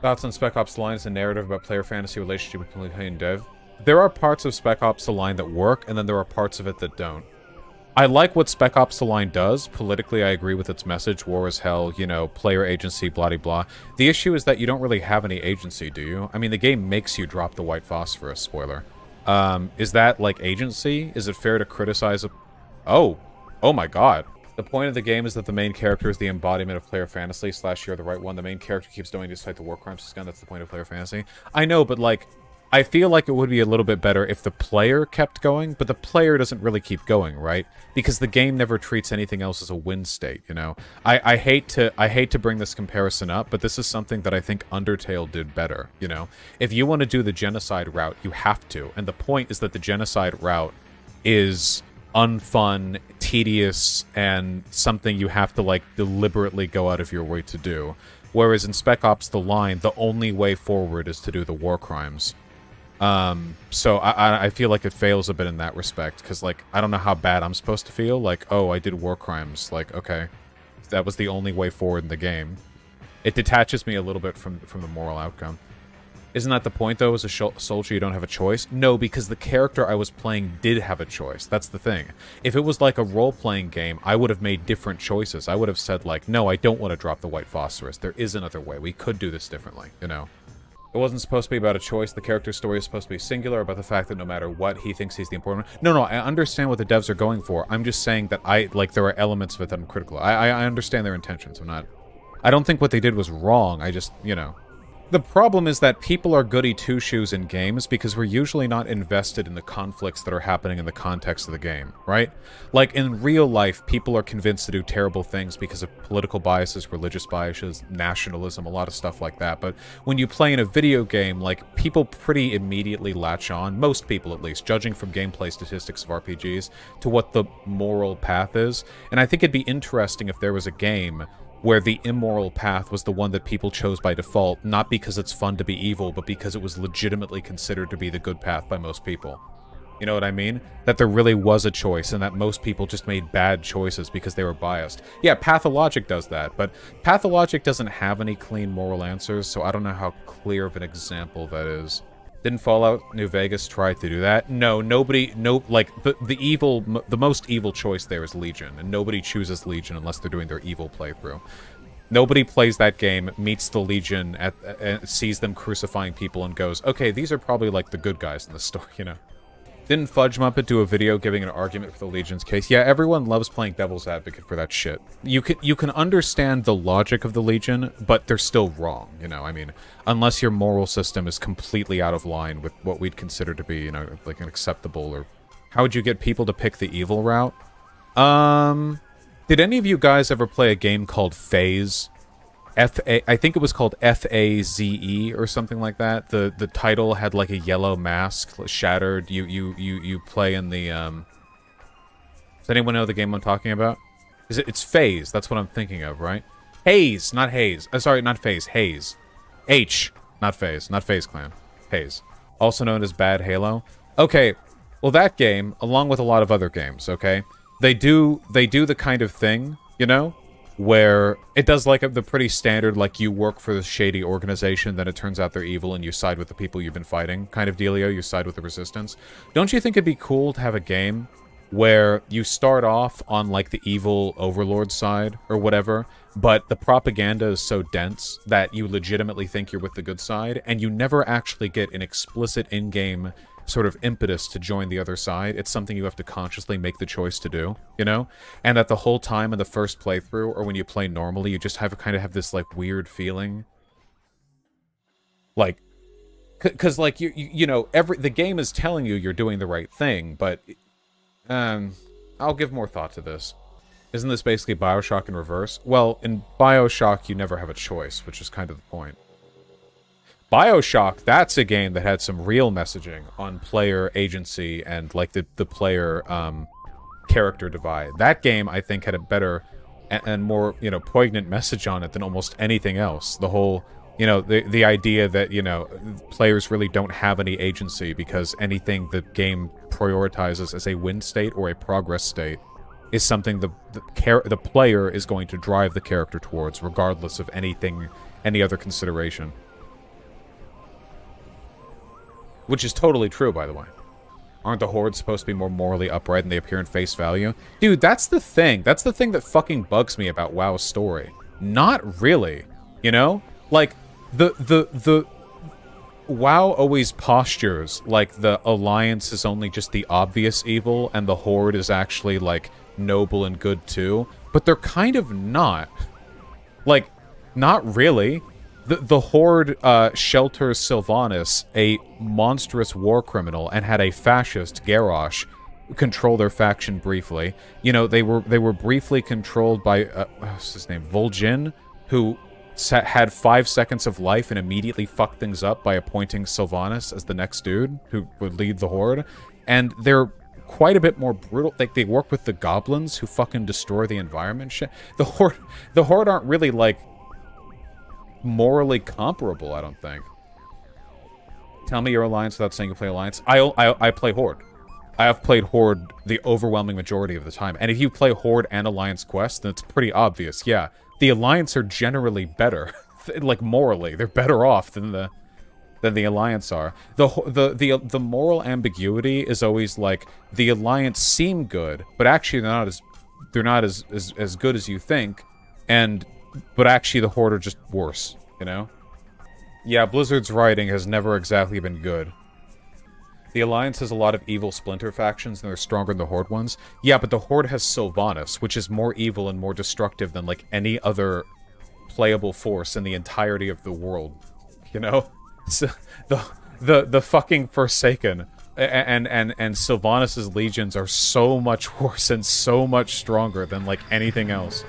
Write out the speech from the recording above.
Thoughts on Spec Ops: The Line as a narrative about player fantasy relationship with player and dev? There are parts of Spec Ops: The Line that work, and then there are parts of it that don't. I like what Spec Ops: The Line does. Politically, I agree with its message. War is hell, you know, player agency, blah, blah, blah. The issue is that you don't really have any agency, do you? I mean, the game makes you drop the white phosphorus, spoiler. Is that, like, agency? Is it fair to criticize a... Oh. Oh my god. The point of the game is that the main character is the embodiment of player fantasy / you're the right one. The main character keeps doing despite the war crimes he's done. That's the point of player fantasy. I know, but, like... I feel like it would be a little bit better if the player kept going, but the player doesn't really keep going, right? Because the game never treats anything else as a win state, you know? I hate to bring this comparison up, but this is something that I think Undertale did better, you know? If you want to do the genocide route, you have to. And the point is that the genocide route is unfun, tedious, and something you have to, like, deliberately go out of your way to do. Whereas in Spec Ops: The Line, the only way forward is to do the war crimes. So I feel like it fails a bit in that respect, because, like, I don't know how bad I'm supposed to feel. Like, oh, I did war crimes. Like, okay. That was the only way forward in the game. It detaches me a little bit from the moral outcome. Isn't that the point, though? As a soldier, you don't have a choice? No, because the character I was playing did have a choice. That's the thing. If it was like a role-playing game, I would have made different choices. I would have said, like, no, I don't want to drop the white phosphorus. There is another way. We could do this differently, you know? It wasn't supposed to be about a choice. The character's story is supposed to be singular, about the fact that no matter what, he thinks he's the important one. No, I understand what the devs are going for. I'm just saying that there are elements of it that I'm critical. I understand their intentions. I don't think what they did was wrong. I just, you know. The problem is that people are goody two-shoes in games because we're usually not invested in the conflicts that are happening in the context of the game, right? Like, in real life, people are convinced to do terrible things because of political biases, religious biases, nationalism, a lot of stuff like that. But when you play in a video game, like, people pretty immediately latch on, most people at least, judging from gameplay statistics of RPGs, to what the moral path is. And I think it'd be interesting if there was a game where the immoral path was the one that people chose by default, not because it's fun to be evil, but because it was legitimately considered to be the good path by most people. You know what I mean? That there really was a choice, and that most people just made bad choices because they were biased. Yeah, Pathologic does that, but Pathologic doesn't have any clean moral answers, so I don't know how clear of an example that is. Didn't Fallout New Vegas try to do that? No, the most evil choice there is Legion, and nobody chooses Legion unless they're doing their evil playthrough. Nobody plays that game, meets the Legion, sees them crucifying people, and goes, okay, these are probably, like, the good guys in the story, you know? Didn't Fudge Muppet do a video giving an argument for the Legion's case? Yeah, everyone loves playing devil's advocate for that shit. You can understand the logic of the Legion, but they're still wrong, you know? I mean, unless your moral system is completely out of line with what we'd consider to be, you know, like an acceptable, or... How would you get people to pick the evil route? Did any of you guys ever play a game called Phase? I think it was called F-A-Z-E or something like that. The title had like a yellow mask shattered. You play in the Does anyone know the game I'm talking about? It's Phase. That's what I'm thinking of, right? Haze, not Haze. Sorry, not Phase. Haze. H, not Phase. Not Phase Clan. Haze. Also known as Bad Halo. Okay. Well, that game, along with a lot of other games, okay? They do the kind of thing, you know, where it does like the pretty standard, like, you work for the shady organization, then it turns out they're evil and you side with the people you've been fighting kind of dealio. You side with the resistance. Don't you think it'd be cool to have a game where you start off on, like, the evil overlord side or whatever, but the propaganda is so dense that you legitimately think you're with the good side, and you never actually get an explicit in-game sort of impetus to join the other side? It's something you have to consciously make the choice to do, you know? And that the whole time in the first playthrough, or when you play normally, you just kind of have this, like, weird feeling. Like, because, like, you know, the game is telling you you're doing the right thing, but, I'll give more thought to this. Isn't this basically Bioshock in reverse? Well, in Bioshock, you never have a choice, which is kind of the point. Bioshock, that's a game that had some real messaging on player agency and, like, the player character divide. That game, I think, had a better and more, you know, poignant message on it than almost anything else. The whole, you know, the idea that, you know, players really don't have any agency because anything the game prioritizes as a win state or a progress state is something the player is going to drive the character towards, regardless of anything, any other consideration. Which is totally true, by the way. Aren't the Horde supposed to be more morally upright than they appear in face value? Dude, that's the thing. That's the thing that fucking bugs me about WoW's story. Not really. You know? Like, the WoW always postures like the Alliance is only just the obvious evil, and the Horde is actually, like, noble and good too. But they're kind of not. Like, not really. The Horde shelters Sylvanas, a monstrous war criminal, and had a fascist, Garrosh, control their faction briefly. You know, they were briefly controlled by, what's his name, Vol'jin, who had 5 seconds of life and immediately fucked things up by appointing Sylvanas as the next dude who would lead the Horde. And they're quite a bit more brutal. Like, they work with the goblins who fucking destroy the environment shit. The Horde aren't really, like, morally comparable, I don't think. Tell me your Alliance without saying you play Alliance. I play Horde. I have played Horde the overwhelming majority of the time. And if you play Horde and Alliance Quest, then it's pretty obvious. Yeah, the Alliance are generally better. Like, morally, they're better off than the Alliance are. The moral ambiguity is always like, the Alliance seem good, but actually they're not as good as you think, but actually the Horde are just worse, you know? Yeah, Blizzard's writing has never exactly been good. The Alliance has a lot of evil splinter factions, and they're stronger than the Horde ones. Yeah, but the Horde has Sylvanas, which is more evil and more destructive than, like, any other playable force in the entirety of the world. You know? So, the fucking Forsaken and Sylvanas' legions are so much worse and so much stronger than, like, anything else.